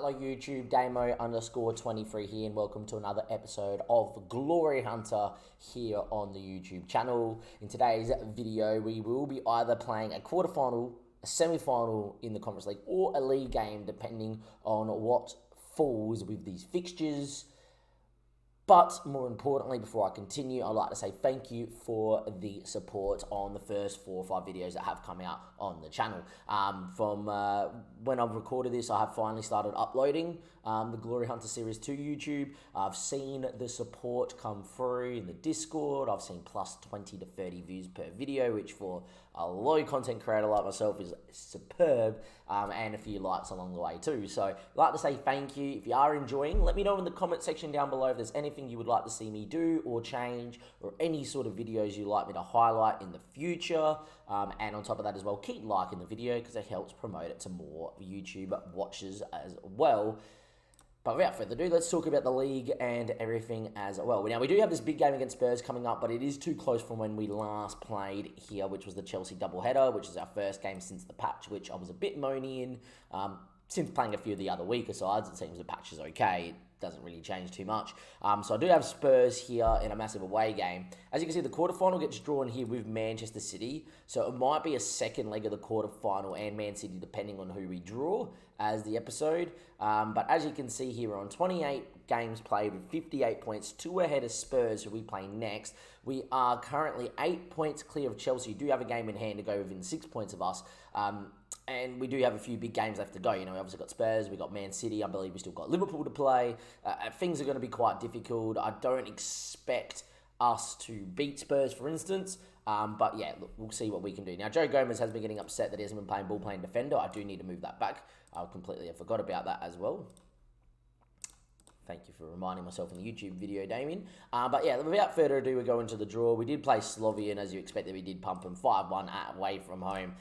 Hello YouTube, Damo_23 here, and welcome to another episode of Glory Hunter here on the YouTube channel. In today's video, we will be either playing a quarterfinal, a semi-final in the Conference League, or a league game, depending on what falls with these fixtures. But more importantly, before I continue, I'd like to say thank you for the support on the first 4 or 5 videos that have come out on the channel. From when I've recorded this, I have finally started uploading the Glory Hunter series to YouTube. I've seen the support come through in the Discord. I've seen plus 20 to 30 views per video, which for a low content creator like myself is superb, and a few likes along the way too. So I'd like to say thank you. If you are enjoying, let me know in the comment section down below if there's anything you would like to see me do or change, or any sort of videos you'd like me to highlight in the future. And on top of that as well, keep liking the video because it helps promote it to more YouTube watchers as well. But without further ado, let's talk about the league and everything as well. Now, we do have this big game against Spurs coming up, but it is too close from when we last played here, which was the Chelsea doubleheader, which is our first game since the patch, which I was a bit moany in. Since playing a few of the other weaker sides, it seems the patch is okay. It doesn't really change too much. So I do have Spurs here in a massive away game. As you can see, the quarterfinal gets drawn here with Manchester City. So it might be a second leg of the quarterfinal and Man City, depending on who we draw as the episode. But as you can see here, we're on 28 games played with 58 points, 2 ahead of Spurs, who we play next. We are currently 8 points clear of Chelsea, who do have a game in hand to go within 6 points of us. And we do have a few big games left to go. You know, we obviously got Spurs, we got Man City. I believe we still got Liverpool to play. Things are going to be quite difficult. I don't expect us to beat Spurs, for instance. But yeah, look, we'll see what we can do. Now, Joe Gomez has been getting upset that he hasn't been playing ball playing defender. I do need to move that back. I completely forgot about that as well. Thank you for reminding myself in the YouTube video, Damien. But yeah, without further ado, we go into the draw. We did play Slovenia, as you expected. We did pump them 5-1 away from home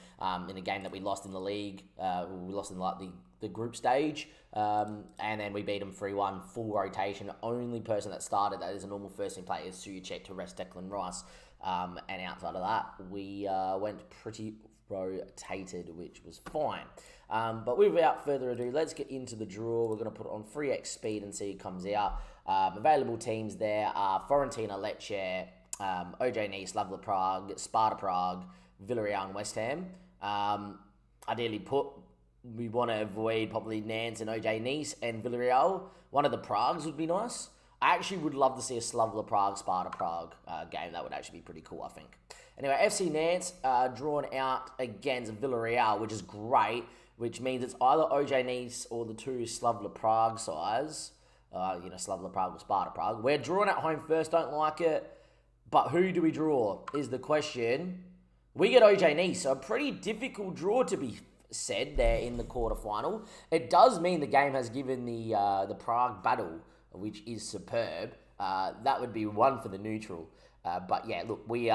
in a game that we lost in the league. We lost in like the group stage. And then we beat them 3-1, full rotation. The only person that started that is a normal first team player is Suyacek to rest Declan Rice. And outside of that, we went pretty rotated, which was fine. But without further ado, let's get into the draw. We're going to put it on 3x speed and see who comes out. Available teams there are Fiorentina, Lecce, OJ Nice, Slavia Prague, Sparta Prague, Villarreal and West Ham. Ideally we want to avoid probably Nantes and OJ Nice and Villarreal. One of the Pragues would be nice. I actually would love to see a Slavia Prague, Sparta Prague game. That would actually be pretty cool, I think. Anyway, FC Nantes drawn out against Villarreal, which is great, which means it's either OJ Nice or the two Slavia Prague sides. Slavia Prague or Sparta Prague. We're drawn at home first, don't like it. But who do we draw is the question. We get OJ Nice, so a pretty difficult draw to be said there in the quarterfinal. It does mean the game has given the Prague battle, which is superb. That would be one for the neutral. But yeah, look, we've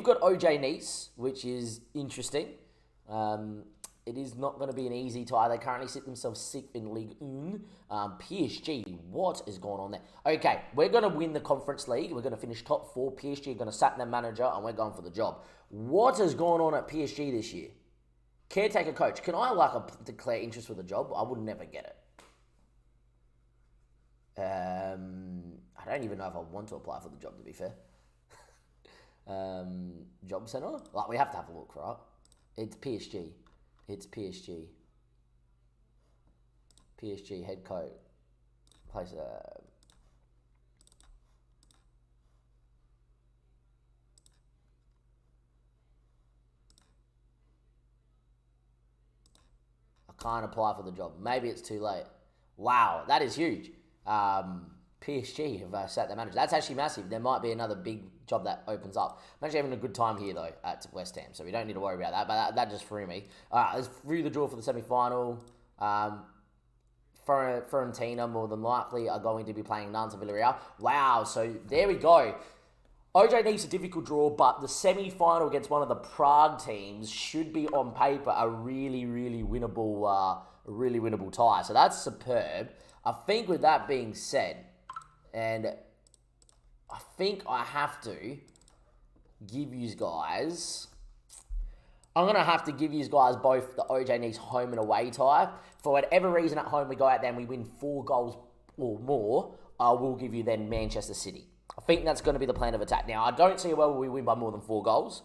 got OJ Nice, which is interesting. It is not going to be an easy tie. They currently sit themselves 6th in Ligue 1. PSG, what is going on there? Okay, we're going to win the Conference League. We're going to finish top 4. PSG are going to sack their manager, and we're going for the job. What is going on at PSG this year? Caretaker coach. Can I declare interest for the job? I would never get it. I don't even know if I want to apply for the job, to be fair. Job center? Like, we have to have a look, right? It's PSG. It's PSG. PSG head coach. Place I can't apply for the job. Maybe it's too late. Wow, that is huge. PSG have sat their manager. That's actually massive. There might be another big job that opens up. I'm actually having a good time here, though, at West Ham, so we don't need to worry about that, but that just threw me. All right, let's through the draw for the semi-final. Fiorentina, more than likely, are going to be playing Nantes and Villarreal. Wow, so there we go. OJ Nice a difficult draw, but the semi-final against one of the Prague teams should be, on paper, a really, really winnable tie. So that's superb. I think with that being said, and I think I have to give you guys I'm going to have to give you guys both the OJ Nice home and away tie. For whatever reason at home we go out there and we win 4 goals or more, I will give you then Manchester City. I think that's going to be the plan of attack. Now, I don't see a world where we win by more than 4 goals.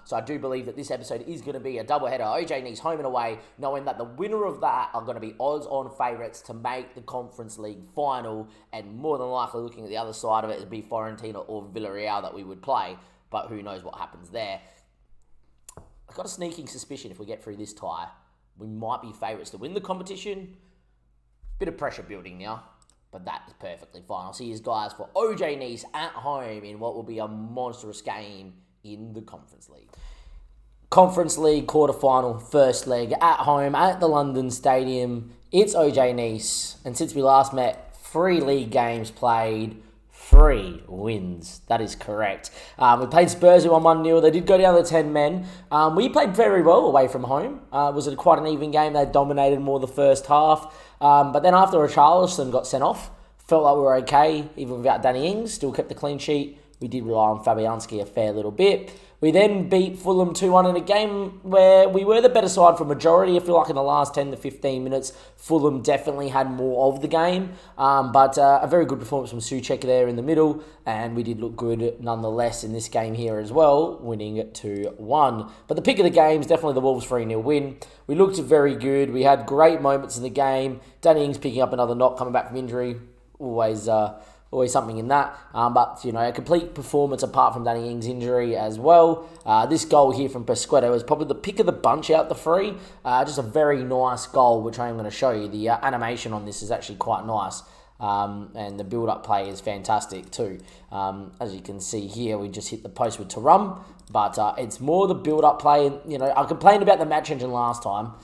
So I do believe that this episode is going to be a doubleheader. OJ Nice home and away, knowing that the winner of that are going to be odds-on favourites to make the Conference League final, and more than likely looking at the other side of it, it'd be Fiorentina or Villarreal that we would play, but who knows what happens there. I've got a sneaking suspicion if we get through this tie, we might be favourites to win the competition. Bit of pressure building now, but that is perfectly fine. I'll see you guys for OJ Nice at home in what will be a monstrous game in the Conference League. Conference League quarterfinal, first leg at home at the London Stadium. It's OJ Nice, and since we last met, 3 league games played, 3 wins. That is correct. We played Spurs who won 1-0. They did go down to 10 men. We played very well away from home. It was quite an even game. They dominated more the first half. But then after Richarlison got sent off, felt like we were okay, even without Danny Ings. Still kept the clean sheet. We did rely on Fabianski a fair little bit. We then beat Fulham 2-1 in a game where we were the better side for majority. I feel like in the last 10 to 15 minutes, Fulham definitely had more of the game. But a very good performance from Souček there in the middle. And we did look good nonetheless in this game here as well, winning 2-1. But the pick of the game is definitely the Wolves 3-0 win. We looked very good. We had great moments in the game. Danny Ings picking up another knock, coming back from injury. Always something in that. But, a complete performance apart from Danny Ings' injury as well. This goal here from Pesquetto is probably the pick of the bunch out the 3. Just a very nice goal, which I am going to show you. The animation on this is actually quite nice. And the build-up play is fantastic too. As you can see here, we just hit the post with Thuram. But it's more the build-up play. I complained about the match engine last time.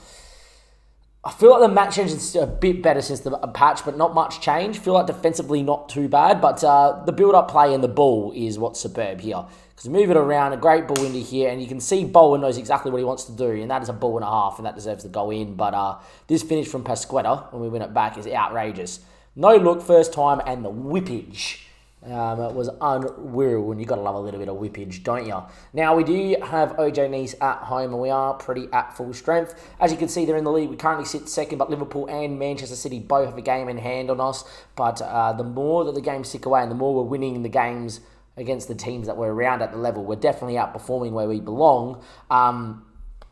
I feel like the match engine's a bit better since the patch, but not much change. Feel like defensively not too bad, but the build-up play and the ball is what's superb here. Because move it around, a great ball into here, and you can see Bowen knows exactly what he wants to do, and that is a ball and a half, and that deserves to go in. But this finish from Pesquetto, when we win it back, is outrageous. No look, first time, and the whippage. It was unreal, and you got to love a little bit of whippage, don't you? Now, we do have OJ Nice at home, and we are pretty at full strength. As you can see, they're in the league. We currently sit second, but Liverpool and Manchester City both have a game in hand on us. But the more that the games tick away and the more we're winning the games against the teams that we're around at the level, we're definitely outperforming where we belong.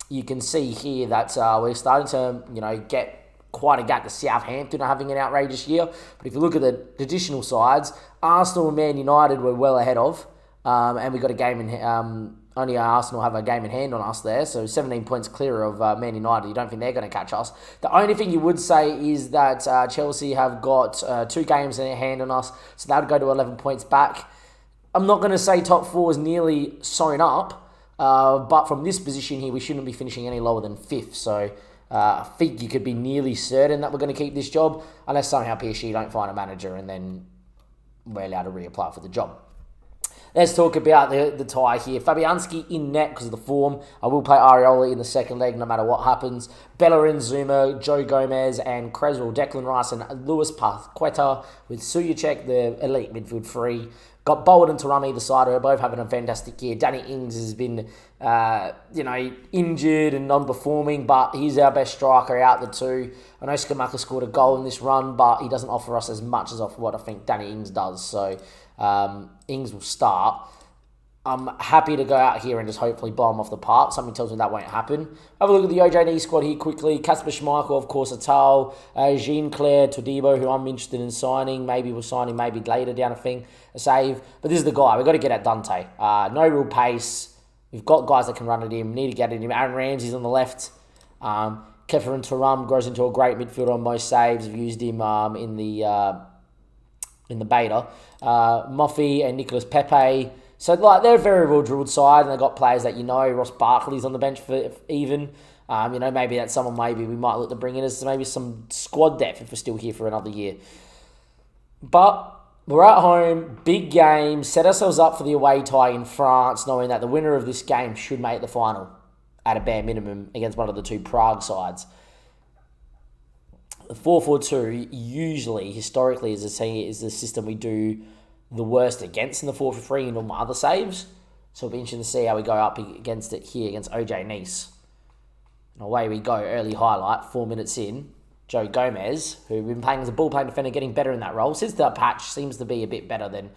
You can see here that we're starting to, get quite a gap to Southampton are having an outrageous year. But if you look at the traditional sides, Arsenal and Man United were well ahead of. And we got a game in only Arsenal have a game in hand on us there. So 17 points clear of Man United. You don't think they're going to catch us. The only thing you would say is that Chelsea have got 2 games in hand on us. So that would go to 11 points back. I'm not going to say top 4 is nearly sewn up. But from this position here, we shouldn't be finishing any lower than 5th. So I think you could be nearly certain that we're going to keep this job, unless somehow PSG don't find a manager and then we're allowed to reapply for the job. Let's talk about the tie here. Fabianski in net because of the form. I will play Areola in the second leg no matter what happens. Bellerin, Zuma, Joe Gomez, and Creswell, Declan Rice, and Lewis Paqueta with Souček, the elite midfield 3. Got Bowen and Thuram either side. We're both having a fantastic year. Danny Ings has been, injured and non-performing, but he's our best striker out the 2. I know Skamaka scored a goal in this run, but he doesn't offer us as much as off what I think Danny Ings does. So Ings will start. I'm happy to go out here and just hopefully blow him off the park. Something tells me that won't happen. Have a look at the OJ squad here quickly. Kasper Schmeichel, of course, Atal, Jean-Claire Todibo, who I'm interested in signing. Maybe we'll sign him maybe later down a save. But this is the guy. We've got to get at Dante. No real pace. We've got guys that can run at him. Need to get at him. Aaron Ramsey's on the left. Kefir and Thuram grows into a great midfielder on most saves. I've used him in the beta. Moffy and Nicolas Pepe. So, they're a very well-drilled side, and they've got players that Ross Barkley's on the bench for even. Maybe that's someone maybe we might look to bring in as maybe some squad depth if we're still here for another year. But we're at home, big game, set ourselves up for the away tie in France, knowing that the winner of this game should make the final at a bare minimum against one of the 2 Prague sides. The 4-4-2 usually, historically, is the system we do the worst against in the 4-3 and all my other saves. So it'll be interesting to see how we go up against it here against OJ Nice. And away we go, early highlight, 4 minutes in. Joe Gomez, who's been playing as a ball-playing defender, getting better in that role. Since the patch seems to be a bit better than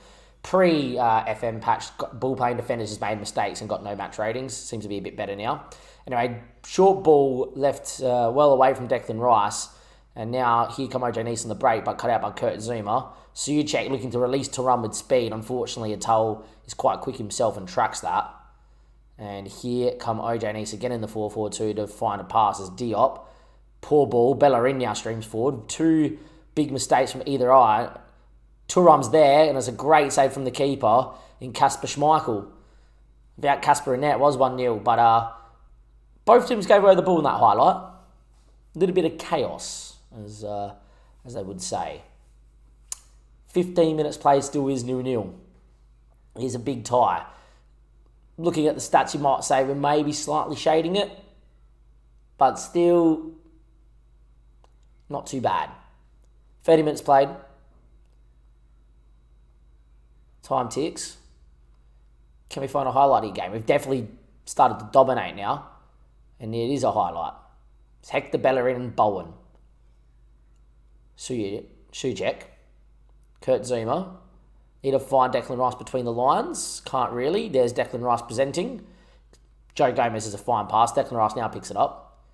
pre-FM patch. Ball-playing defenders just made mistakes and got no match ratings. Seems to be a bit better now. Anyway, short ball left well away from Declan Rice. And now here come OJ Nice on the break, but cut out by Kurt Zouma. Suyacek looking to release to run with speed. Unfortunately, Atoll is quite quick himself and tracks that. And here come OJ Nice again in the 4-4-2 to find a pass as Diop. Poor ball. Bellerin now streams forward. 2 big mistakes from either eye. Thuram's there, and it's a great save from the keeper in Kasper Schmeichel. Without Kasper in there, it was 1-0, but both teams gave away the ball in that highlight. A little bit of chaos, as they would say. 15 minutes played still is 0-0. Here's a big tie. Looking at the stats, you might say we're maybe slightly shading it, but still not too bad. 30 minutes played. Time ticks. Can we find a highlight game? We've definitely started to dominate now, and it is a highlight. It's Hector Bellerin and Bowen. Sujek. Kurt Zouma. Need to find Declan Rice between the lines. Can't really. There's Declan Rice presenting. Joe Gomez is a fine pass. Declan Rice now picks it up.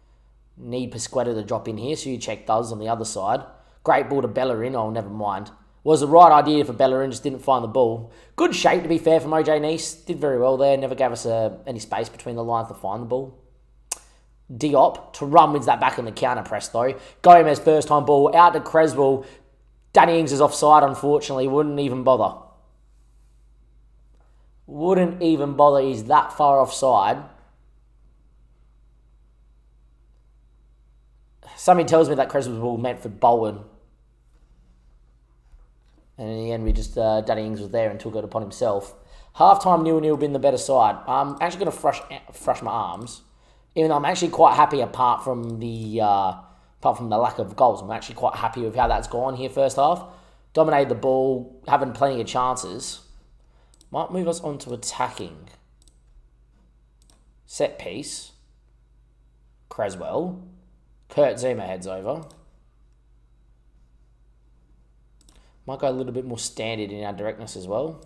Need Pasquetta to drop in here. Sujek does on the other side. Great ball to Bellerin. Oh, never mind. Was the right idea for Bellerin, just didn't find the ball. Good shape, to be fair, from OJ Nice. Did very well there. Never gave us any space between the lines to find the ball. Diop. Thuram wins that back on the counter press, though. Gomez, first time ball. Out to Creswell. Danny Ings is offside, unfortunately. Wouldn't even bother. Wouldn't even bother. He's that far offside. Something tells me that Creswell's ball meant for Bowen. And in the end, we just, Danny Ings was there and took it upon himself. Half-time 0-0 been the better side. I'm actually going to thrush my arms. Even though I'm actually quite happy apart from the lack of goals. I'm actually quite happy with how that's gone here first half. Dominated the ball, having plenty of chances. Might move us on to attacking. Set piece. Creswell. Kurt Zouma heads over. Might go a little bit more standard in our directness as well.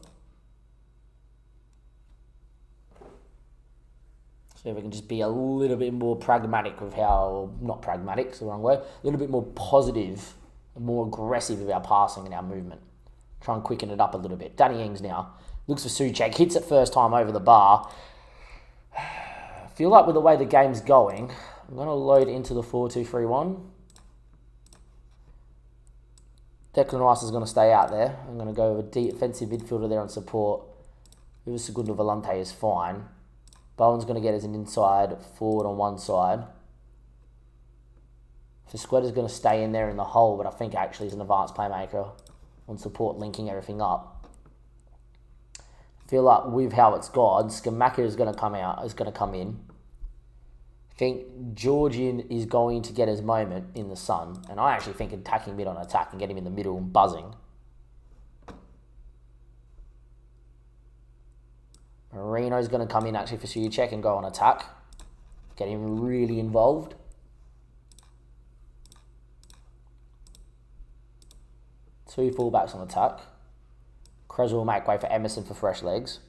So if we can just be a little bit more pragmatic with how, not pragmatic, it's the wrong word, a little bit more positive, more aggressive with our passing and our movement. Try and quicken it up a little bit. Danny Ings now looks for Sujek, hits it first time over the bar. I feel like with the way the game's going, I'm going to load into the 4-2-3-1. Declan Rice is going to stay out there. I'm going to go with a defensive midfielder there on support. Viva Segundo Volante is fine. Bowen's going to get as an inside forward on one side. Pasquetta's going to stay in there in the hole, but I think actually he's an advanced playmaker on support, linking everything up. I feel like with how it's gone, Skamaka is going to come out, is going to come in. I think Georgian is going to get his moment in the sun, and I actually think attacking mid on attack and get him in the middle and buzzing. Marino's going to come in actually for Suyacek and go on attack. Get him really involved. Two fullbacks on attack. Creswell will make way for Emerson for fresh legs.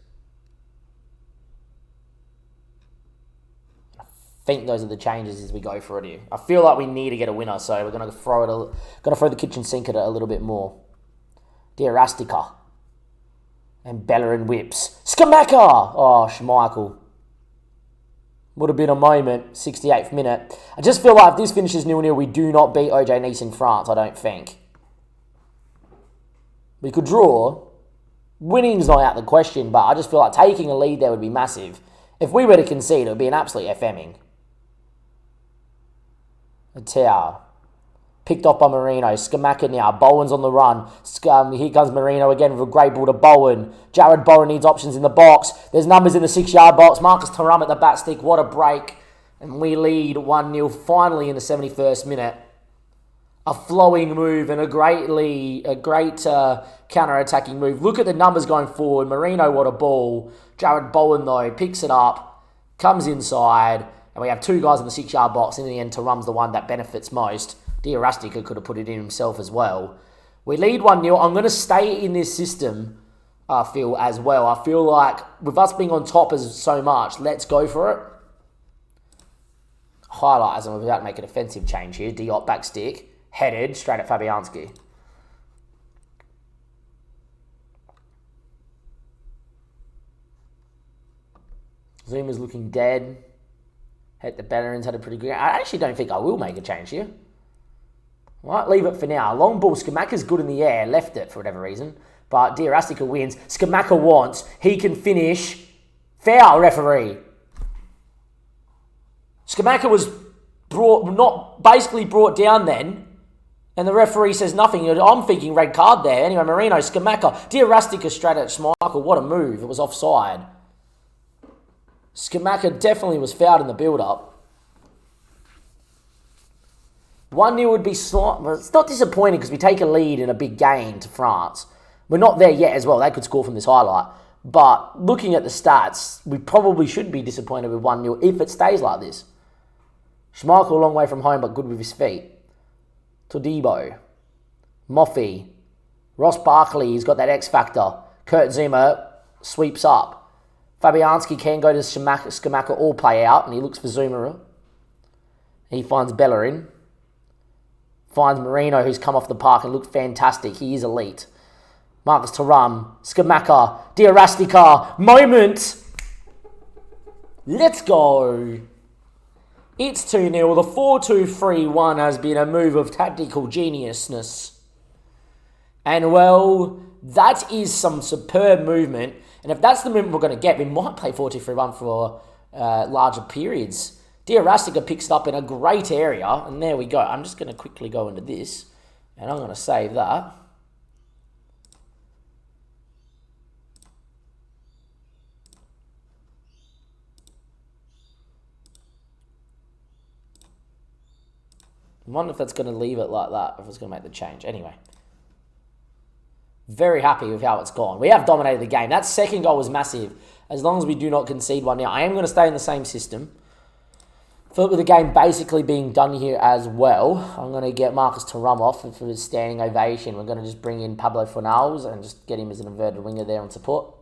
I think those are the changes as we go for it here. I feel like we need to get a winner, so we're going to throw the kitchen sink at it a little bit more. Dear Rastica. And Bellerin whips. Skamaka! Oh, Schmeichel. Would have been a moment. 68th minute. I just feel like if this finishes 0-0, we do not beat OJ Nice in France, I don't think. We could draw. Winning's not out of the question, but I just feel like taking a lead there would be massive. If we were to concede, it would be an absolute FMing. Atao. Picked off by Marino. Skamaka now. Bowen's on the run. Here comes Marino again with a great ball to Bowen. Jared Bowen needs options in the box. There's numbers in the 6-yard box. Marcus Thuram at the back stick. What a break. And we lead 1-0 finally in the 71st minute. a flowing move and a great counter-attacking move. Look at the numbers going forward. Marino, what a ball. Jared Bowen, though, picks it up, comes inside, and we have two guys in the 6-yard box. In the end, Tarum's the one that benefits most. Diarastica could have put it in himself as well. We lead 1-0. I'm going to stay in this system, I feel, as well. I feel like with us being on top as so much, let's go for it. Highlight as I'm about to make an offensive change here. Diop back stick. Headed straight at Fabianski. Zuma's looking dead. Hit the Bellerin's had a pretty good... I actually don't think I will make a change here. Might leave it for now. Long ball. Skamaka's good in the air. Left it for whatever reason. But Diarastica wins. Skamaka wants. He can finish. Foul, referee. Skamaka was basically brought down then. And the referee says nothing. I'm thinking red card there. Anyway, Marino, Skamaka. Diarastica straight at Schmeichel. What a move. It was offside. Skamaka definitely was fouled in the build-up. 1-0 would be slight. It's not disappointing because we take a lead in a big game to France. We're not there yet as well. They could score from this highlight. But looking at the stats, we probably should be disappointed with 1-0 if it stays like this. Schmeichel a long way from home but good with his feet. Todibo. Moffey. Ross Barkley, he's got that X factor. Kurt Zuma sweeps up. Fabianski can go to Skamaka all play out, and he looks for Zuma. He finds Bellerin. Finds Marino, who's come off the park and looked fantastic. He is elite. Marcus Thuram, Skamaka, Diarastica, moment! Let's go! It's 2-0. The 4-2-3-1 has been a move of tactical geniusness. And, well, that is some superb movement. And if that's the movement we're going to get, we might play 4-2-3-1 for larger periods. Diarastica picks it up in a great area. And there we go. I'm just going to quickly go into this. And I'm going to save that. I wonder if that's going to leave it like that, if it's going to make the change. Anyway. Very happy with how it's gone. We have dominated the game. That second goal was massive. As long as we do not concede one now. I am going to stay in the same system. With the game basically being done here as well, I'm going to get Marcus Thuram off for his standing ovation. We're going to just bring in Pablo Fornals and just get him as an inverted winger there on support.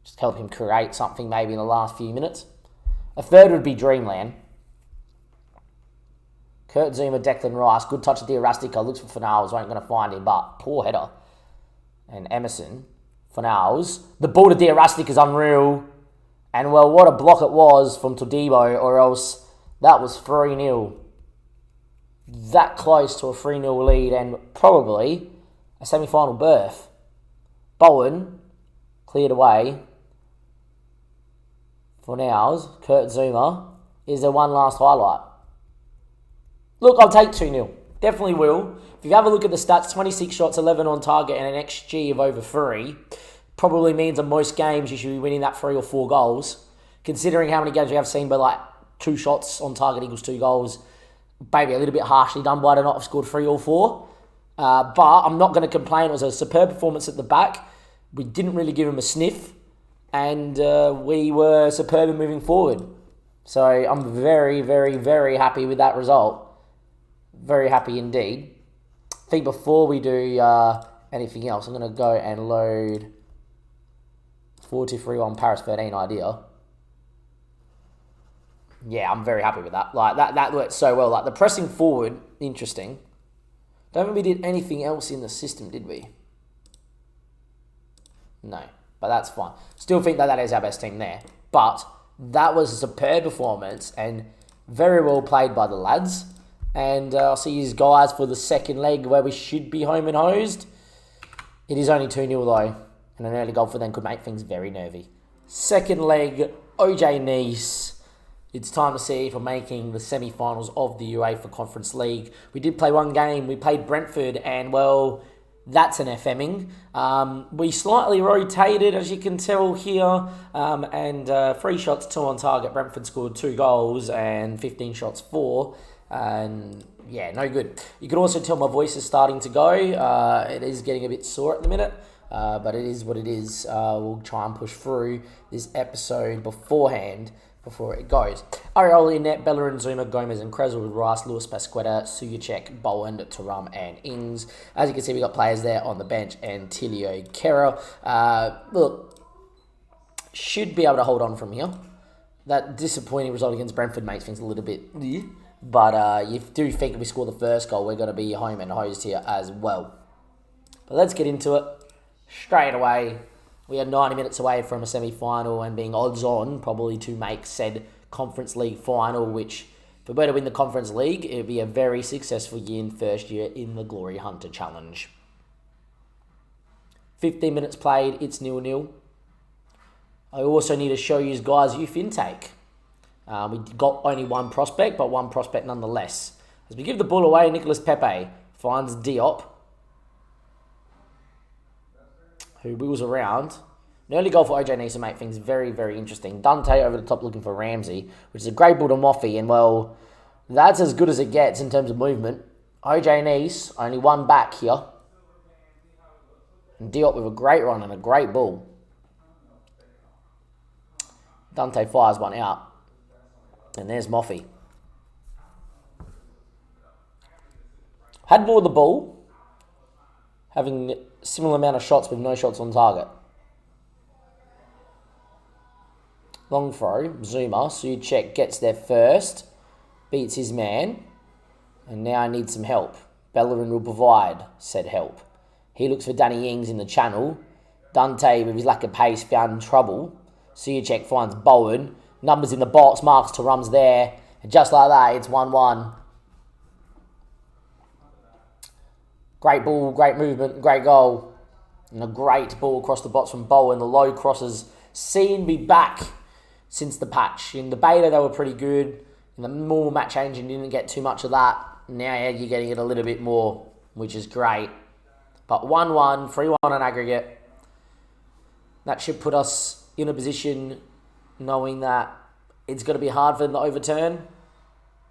Just help him create something maybe in the last few minutes. A third would be Dreamland. Kurt Zuma, Declan Rice. Good touch of Diarastica. Looks for Fornals. Ain't going to find him, but poor header. And Emerson. Fornals. The ball to Diarastica is unreal. And, well, what a block it was from Todibo, or else that was 3-0. That close to a 3-0 lead and probably a semi-final berth. Bowen cleared away. Fornals. Kurt Zuma. Is there one last highlight? Look, I'll take 2-0. Definitely will. If you have a look at the stats, 26 shots, 11 on target, and an XG of over 3, probably means in most games you should be winning that 3 or 4 goals. Considering how many games we have seen by like 2 shots on target equals 2 goals, maybe a little bit harshly done by to not have scored 3 or 4. But I'm not going to complain. It was a superb performance at the back. We didn't really give him a sniff, and we were superb in moving forward. So I'm very, very, very happy with that result. Very happy indeed. I think before we do anything else, I'm going to go and load 4-2-3-1 Paris 13 idea. Yeah, I'm very happy with that. Like that worked so well. Like the pressing forward, interesting. Don't think we did anything else in the system, did we? No, but that's fine. Still think that is our best team there. But that was a superb performance and very well played by the lads. And I'll see you guys for the second leg where we should be home and hosed. It is only 2-0 though. And an early goal for them could make things very nervy. Second leg, OJ Nice. It's time to see if we're making the semi-finals of the UEFA Conference League. We did play one game. We played Brentford and, well, that's an FMing. We slightly rotated, as you can tell here. And 3 shots, 2 on target. Brentford scored 2 goals and 15 shots, 4. And Yeah, no good. You can also tell my voice is starting to go. It is getting a bit sore at the minute, but it is what it is. We'll try and push through this episode beforehand before it goes. Arioli, Net, Bellerin, Zuma, Gomez, and Creswell with Rice, Lewis, Pasquetta, Suyacek, Bowen, Turam, and Ings. As you can see, we got players there on the bench, and Tilio Kera. Look, should be able to hold on from here. That disappointing result against Brentford makes things a little bit... But you do think if we score the first goal, we're going to be home and hosed here as well. But let's get into it straight away. We are 90 minutes away from a semi-final and being odds on probably to make said Conference League final, which if we were to win the Conference League, it would be a very successful year in first year in the Glory Hunter Challenge. 15 minutes played, it's 0-0. I also need to show you guys youth intake. We got only one prospect, but one prospect nonetheless. As we give the ball away, Nicolas Pepe finds Diop, who wheels around. An early goal for OJ needs to make things very, very interesting. Dante over the top looking for Ramsey, which is a great ball to Moffey, and well, that's as good as it gets in terms of movement. OJ Nice, only one back here. And Diop with a great run and a great ball. Dante fires one out. And there's Moffey. Had more of the ball, having a similar amount of shots with no shots on target. Long throw, Zuma, Suchek gets there first, beats his man, and now I need some help. Bellerin will provide said help. He looks for Danny Ings in the channel. Dante, with his lack of pace, found trouble. Suchek finds Bowen. Numbers in the box, Marks to Rums there. And just like that, it's 1-1. Great ball, great movement, great goal. And a great ball across the box from Bowen. The low crosses seen me back since the patch. In the beta, they were pretty good. In the normal match changing, didn't get too much of that. Now you're getting it a little bit more, which is great. But 1-1, 3-1 on aggregate. That should put us in a position knowing that it's going to be hard for them to overturn.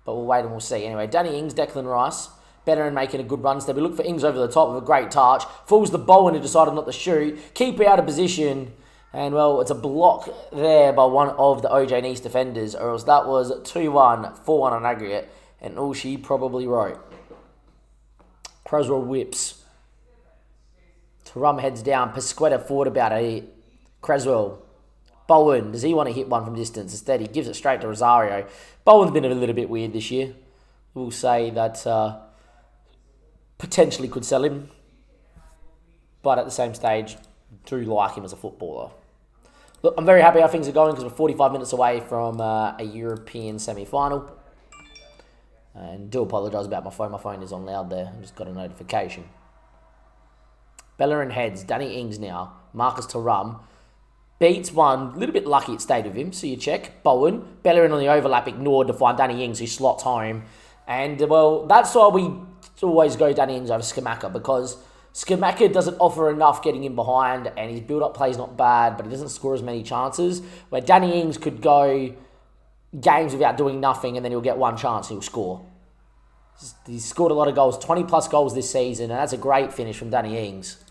But we'll wait and we'll see. Anyway, Danny Ings, Declan Rice. Better in making a good run step. We look for Ings over the top with a great touch. Fools the Bowen who decided not to shoot. Keep out of position. And, well, it's a block there by one of the OJ Nice defenders. Or else that was 2-1, 4-1 on aggregate. And all she probably wrote. Croswell whips. Turam heads down. Pasquetta thought about it. Creswell. Bowen, does he want to hit one from distance? Instead, he gives it straight to Rosario. Bowen's been a little bit weird this year. We'll say that potentially could sell him. But at the same stage, do like him as a footballer. Look, I'm very happy how things are going because we're 45 minutes away from a European semi-final. And do apologise about my phone. My phone is on loud there. I just got a notification. Bellerin heads. Danny Ings now. Marcus Thuram. Beats one, a little bit lucky it stayed with him. So you check. Bowen. Bellerin on the overlap, ignored to find Danny Ings, who slots home. And, well, that's why we always go Danny Ings over Skamaka, because Skamaka doesn't offer enough getting in behind, and his build-up play is not bad, but he doesn't score as many chances. Where Danny Ings could go games without doing nothing, and then he'll get one chance, he'll score. He's scored a lot of goals, 20-plus goals this season, and that's a great finish from Danny Ings.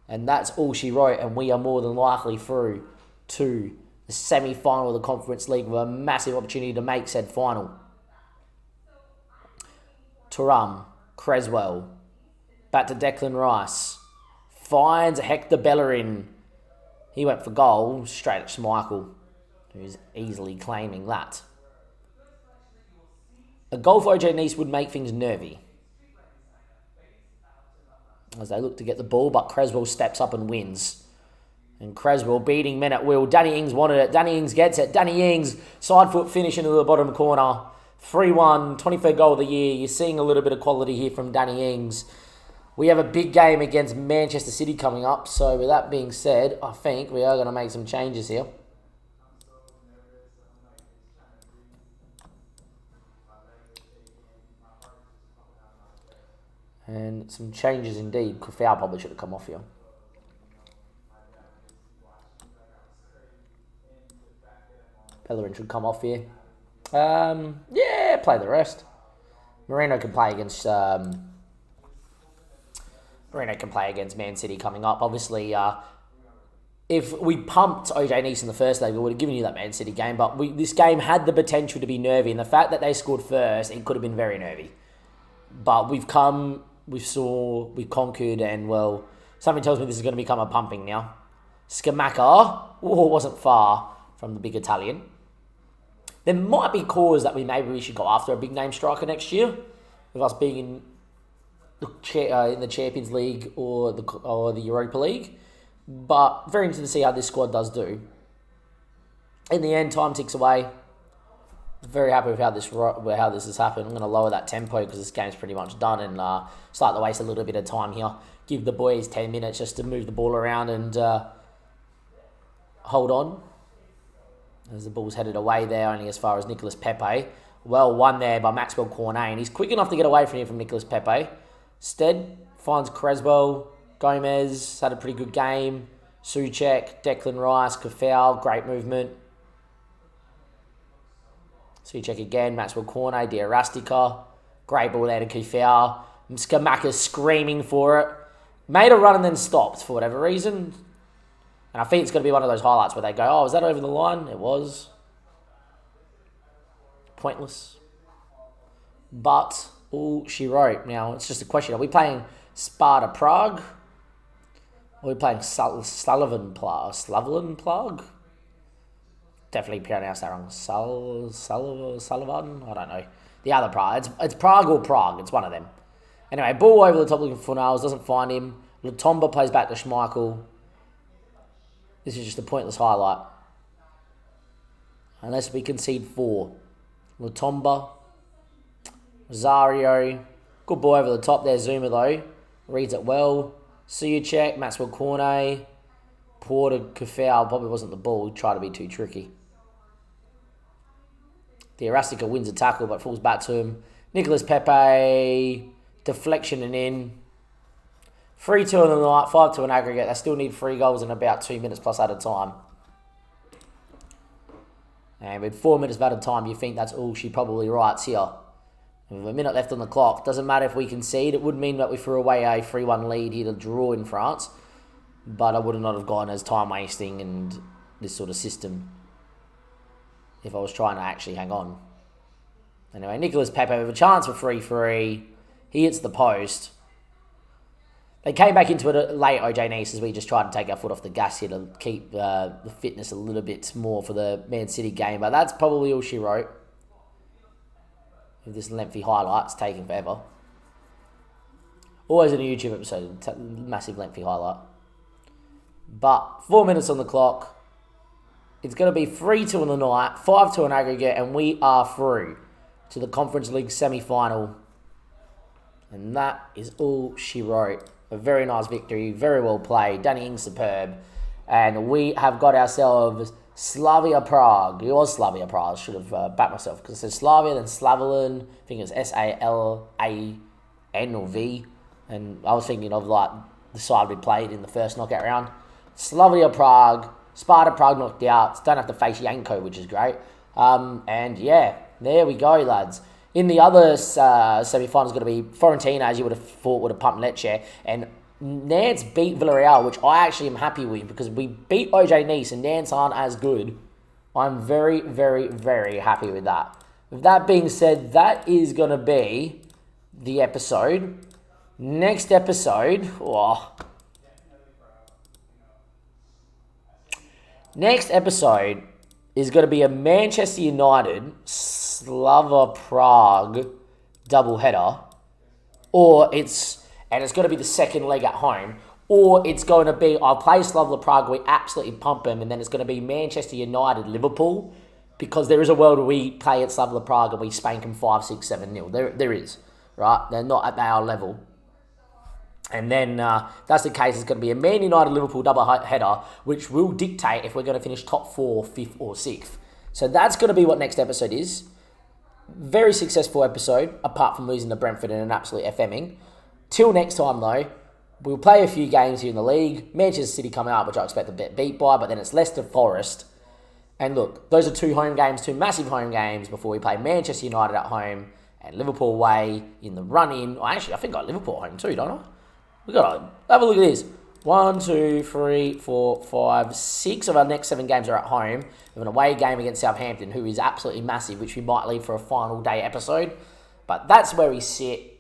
And that's all she wrote, and we are more than likely through to the semi-final of the Conference League with a massive opportunity to make said final. Turam, Creswell, back to Declan Rice, finds Hector Bellerin. He went for goal, straight at Schmeichel, who's easily claiming that. A goal for OJ Nice would make things nervy as they look to get the ball, but Creswell steps up and wins. And Creswell beating men at will. Danny Ings wanted it. Danny Ings gets it. Danny Ings, side foot finish into the bottom corner. 3-1, 23rd goal of the year. You're seeing a little bit of quality here from Danny Ings. We have a big game against Manchester City coming up. So with that being said, I think we are going to make some changes here. And some changes indeed. Kufau probably should have come off here. Bellerin should come off here. Yeah, play the rest. Marino can play against Man City coming up. Obviously, if we pumped OJ Nice in the first leg, we would have given you that Man City game. But this game had the potential to be nervy. And the fact that they scored first, it could have been very nervy. But we've conquered, and, well, something tells me this is going to become a pumping now. Scamacca, wasn't far from the big Italian. There might be cause that maybe we should go after a big name striker next year, with us being in the Champions League or the Europa League. But very interesting to see how this squad does do. In the end, time ticks away. Very happy with how this has happened. I'm going to lower that tempo because this game's pretty much done and start to waste a little bit of time here. Give the boys 10 minutes just to move the ball around and hold on. As the ball's headed away there, only as far as Nicolas Pepe. Well won there by Maxwell Cornet, and he's quick enough to get away from here from Nicolas Pepe. Stead finds Creswell. Gomez had a pretty good game. Souček, Declan Rice, Kafau, great movement. Souček again, Maxwell Cornet, Diarastica. Great ball there to Kafau. Scamacca screaming for it. Made a run and then stopped for whatever reason. And I think it's going to be one of those highlights where they go, oh, was that over the line? It was. Pointless. But all she wrote. Now, it's just a question. Are we playing Sparta Prague? Or are we playing Sullivan Prague? Definitely pronounced that wrong. Sullivan? I don't know. The other Prague. It's Prague or Prague. It's one of them. Anyway, ball over the top looking for Fornals. Doesn't find him. Lutomba plays back to Schmeichel. This is just a pointless highlight. Unless we concede 4. Lutomba. Rosario. Good ball over the top there. Zuma, though. Reads it well. Souček. Maxwell Cornet. Porter. Kafau. Probably wasn't the ball. He tried to be too tricky. Diarastica wins a tackle but falls back to him. Nicolas Pepe. Deflection and in. 3-2 on the night. 5-2 in aggregate. They still need 3 goals in about 2 minutes plus added time. And with 4 minutes of added time, you think that's all she probably writes here. With a minute left on the clock, doesn't matter if we concede. It would mean that we threw away a 3-1 lead here to draw in France. But I would not have gone as time wasting and this sort of system if I was trying to actually hang on. Anyway, Nicolas Pepe with a chance for 3-3. He hits the post. They came back into it late, OJ Nice, as we just tried to take our foot off the gas here to keep the fitness a little bit more for the Man City game. But that's probably all she wrote. With this lengthy highlights taking forever. Always in a YouTube episode, massive lengthy highlight. But 4 minutes on the clock. It's going to be 3-2 on the night, 5-2 in aggregate, and we are through to the Conference League semi-final. And that is all she wrote. A very nice victory, very well played. Danny Ings superb. And we have got ourselves Slavia Prague. It was Slavia Prague. I should have backed myself because it says Slavia, then Slavilan. I think it was S-A-L-A-N or V. And I was thinking of like the side we played in the first knockout round. Slavia Prague. Sparta Prague knocked out. Don't have to face Yanko, which is great. And yeah, there we go, lads. In the other semi-final is going to be Fiorentina, as you would have thought, would have pumped Lecce. And Nantes beat Villarreal, which I actually am happy with because we beat OJ Nice and Nantes aren't as good. I'm very, very, very happy with that. With that being said, that is going to be the episode. Next episode... Next episode is going to be a Manchester United Slavia Prague doubleheader, and it's going to be the second leg at home, or it's going to be I'll play Slavia Prague, we absolutely pump them, and then it's going to be Manchester United Liverpool, because there is a world where we play at Slavia Prague and we spank them 5-6-7-0. There is, right? They're not at our level. And then, if that's the case, it's going to be a Man United Liverpool double header, which will dictate if we're going to finish top 4, 5th, or 6th. So that's going to be what next episode is. Very successful episode, apart from losing to Brentford in an absolute FMing. Till next time, though, we'll play a few games here in the league. Manchester City coming up, which I expect to get beat by, but then it's Leicester Forest. And look, those are 2 home games, 2 massive home games before we play Manchester United at home and Liverpool away in the run-in. Actually, I think I got Liverpool home too, don't I? We got to have a look at this. 1, 2, 3, 4, 5, 6 of our next 7 games are at home. We have an away game against Southampton, who is absolutely massive, which we might leave for a final day episode. But that's where we sit.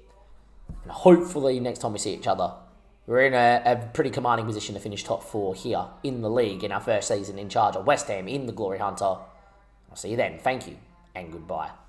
And hopefully next time we see each other, we're in a pretty commanding position to finish top 4 here in the league in our first season in charge of West Ham in the Glory Hunter. I'll see you then. Thank you and goodbye.